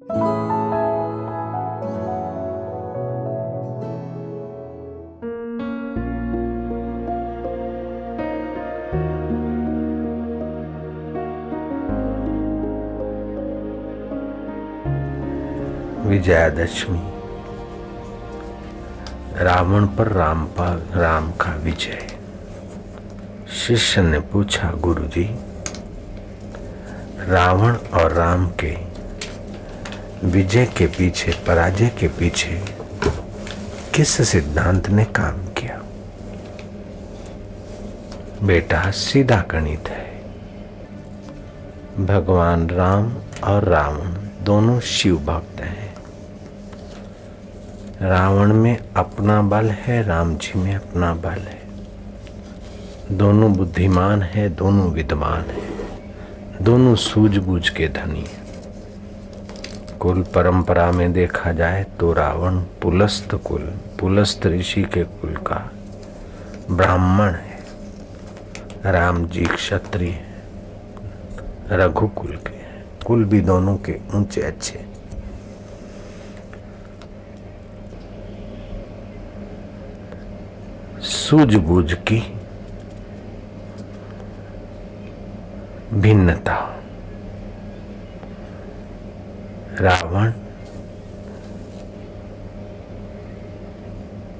विजयादशमी। रावण पर राम का विजय। शिष्य ने पूछा, गुरुजी, रावण और राम के विजय के पीछे, पराजय के पीछे किस सिद्धांत ने काम किया? बेटा, सीधा गणित है। भगवान राम और रावण दोनों शिव भक्त हैं। रावण में अपना बल है, राम जी में अपना बल है। दोनों बुद्धिमान है, दोनों विद्वान है, दोनों सूझबूझ के धनी है। कुल परंपरा में देखा जाए तो रावण पुलस्त ऋषि के कुल का ब्राह्मण है। राम जी क्षत्रिय है, रघुकुल के हैं। कुल भी दोनों के ऊंचे अच्छे। सूझबूझ की भिन्नता। रावण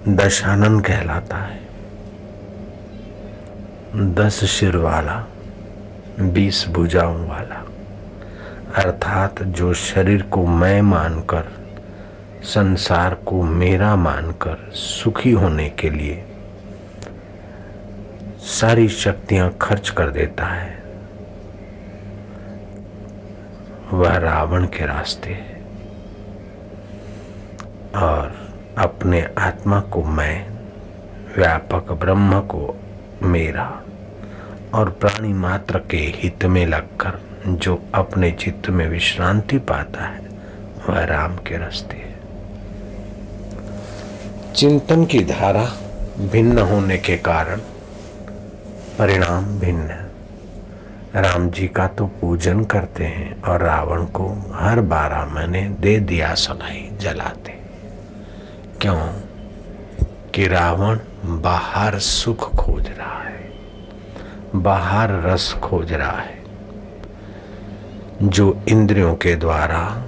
दशानन कहलाता है, 10 सिर वाला, 20 भुजाओं वाला, अर्थात जो शरीर को मैं मानकर, संसार को मेरा मानकर सुखी होने के लिए सारी शक्तियां खर्च कर देता है, वह रावण के रास्ते है। और अपने आत्मा को मैं, व्यापक ब्रह्म को मेरा और प्राणी मात्र के हित में लगकर जो अपने चित्त में विश्रांति पाता है, वह राम के रास्ते है। चिंतन की धारा भिन्न होने के कारण परिणाम भिन्न है। राम जी का तो पूजन करते हैं और रावण को हर 12 महीने दे दिया सलाई जलाते। क्यों? कि रावण बाहर सुख खोज रहा है, बाहर रस खोज रहा है। जो इंद्रियों के द्वारा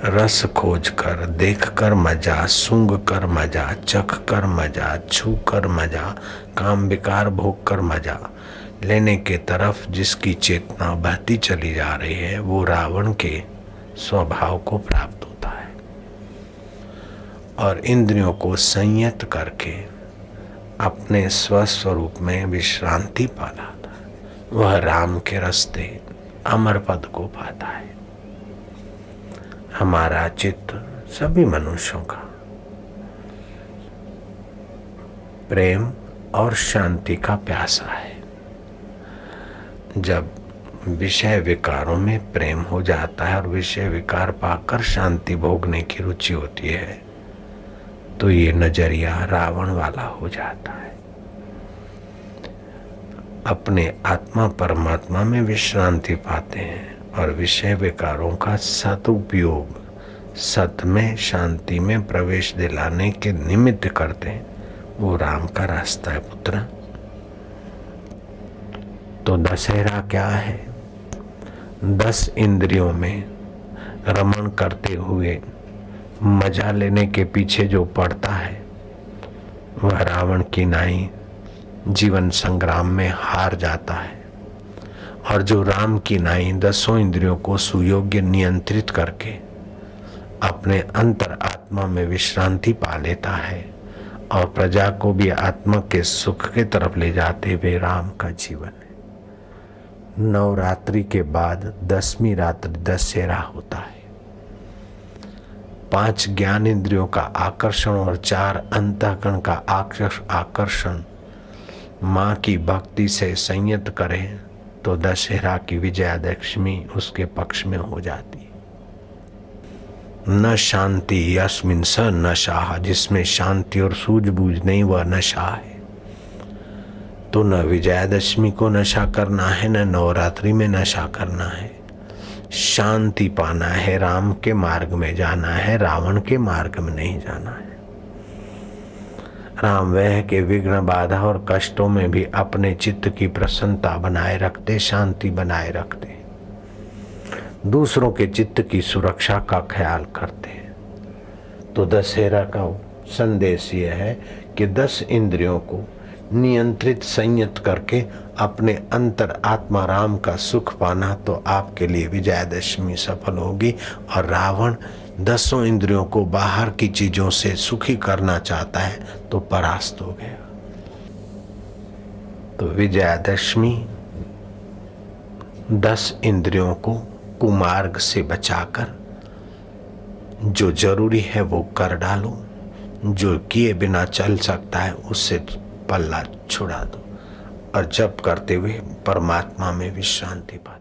रस खोज कर, देख कर मजा, सूंघ कर मजा, चख कर मजा, छू कर मजा, काम विकार भोग कर मजा लेने के तरफ जिसकी चेतना बहती चली जा रही है, वो रावण के स्वभाव को प्राप्त होता है। और इंद्रियों को संयत करके अपने स्वस्वरूप में विश्रांति पाता है, वह राम के रास्ते अमर पद को पाता है। हमारा चित्त, सभी मनुष्यों का, प्रेम और शांति का प्यासा है। जब विषय विकारों में प्रेम हो जाता है और विषय विकार पाकर शांति भोगने की रुचि होती है, तो ये नजरिया रावण वाला हो जाता है। अपने आत्मा परमात्मा में विश्रांति पाते हैं और विषय विकारों का सदुपयोग, सत में, शांति में प्रवेश दिलाने के निमित्त करते हैं, वो राम का रास्ता है पुत्र। तो दशहरा क्या है? 10 इंद्रियों में रमण करते हुए मजा लेने के पीछे जो पड़ता है, वह रावण की नाई जीवन संग्राम में हार जाता है। और जो राम की नाई 10 इंद्रियों को सुयोग्य नियंत्रित करके अपने अंतर आत्मा में विश्रांति पा लेता है और प्रजा को भी आत्मा के सुख के तरफ ले जाते हुए राम का जीवन है। नवरात्रि के बाद 10वीं रात्रि दशहरा होता है। 5 ज्ञान इंद्रियों का आकर्षण और 4 अंतःकरण का आकर्षण माँ की भक्ति से संयत करें तो दशहरा की विजयादशमी उसके पक्ष में हो जाती है। न शांति यस्मिन् स नशा, जिसमें शांति और सूझबूझ नहीं, वह नशा है। तो न विजयादशमी को नशा करना है, न नवरात्रि में नशा करना है। शांति पाना है, राम के मार्ग में जाना है, रावण के मार्ग में नहीं जाना है। राम वह के विघ्न बाधा और कष्टों में भी अपने चित्त की प्रसन्नता बनाए रखते, शांति बनाए रखते, दूसरों के चित्त की सुरक्षा का ख्याल करते। तो दशहरा का संदेश यह है कि 10 इंद्रियों को नियंत्रित संयत करके अपने अंतर आत्मा राम का सुख पाना, तो आपके लिए विजयादशमी सफल होगी। और रावण 10 इंद्रियों को बाहर की चीजों से सुखी करना चाहता है तो परास्त हो गया। तो विजयादशमी 10 इंद्रियों को कुमार्ग से बचाकर जो जरूरी है वो कर डालो, जो किए बिना चल सकता है उससे पल्ला छुड़ा दो, और जप करते हुए परमात्मा में विश्रांति पाओ।